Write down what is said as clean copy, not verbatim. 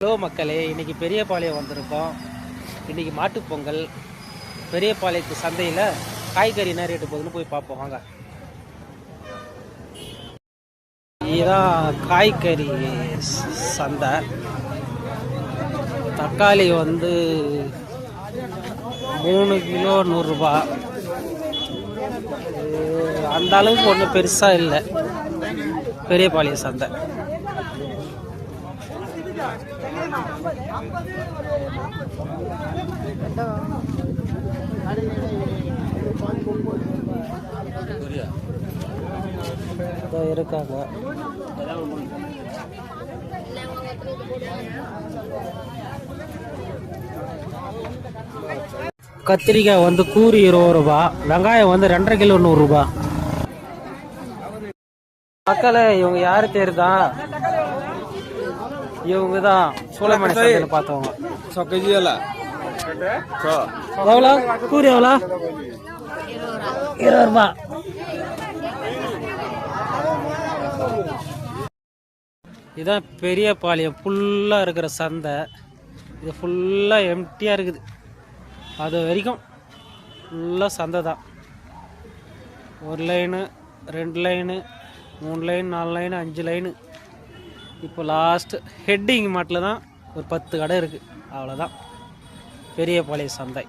Hello மக்களே, இன்றைக்கி பெரியபாளையம் வந்திருக்கோம். இன்றைக்கி மாட்டுப்பொங்கல். பெரியபாளையத்து சந்தையில் காய்கறி என்ன ரேட்டு போகுதுன்னு போய் பார்ப்போம் வாங்க. இதுதான் காய்கறி சந்தை. தக்காளி 3 கிலோ 100 ரூபா. அந்த அளவுக்கு ஒன்றும் பெருசாக இல்லை பெரியபாளையம் சந்தை. இருக்காங்க கத்திரிக்காய் கூரி 20 ரூபா. வெங்காயம் 2.5 கிலோ 100 ரூபா. மக்களே, இவங்க யாரு தெரியுதா? இவங்க தான் சோழமணி சந்தையில் பார்த்தவங்க. எவ்வளோ கூறி? எவ்வளோ? 20 ரூபா. இதுதான் பெரியபாளையம் ஃபுல்லாக இருக்கிற சந்தை. இது ஃபுல்லாக எம்டியாக இருக்குது. அது வரைக்கும் ஃபுல்லாக சந்தை தான். 1 line 2 line 3 line 4 line 5 line. இப்போ லாஸ்ட்டு ஹெட்டிங் மாட்டில் தான் ஒரு 10 கடை இருக்குது. அவ்வளோதான் பெரியபாளையம் சந்தை.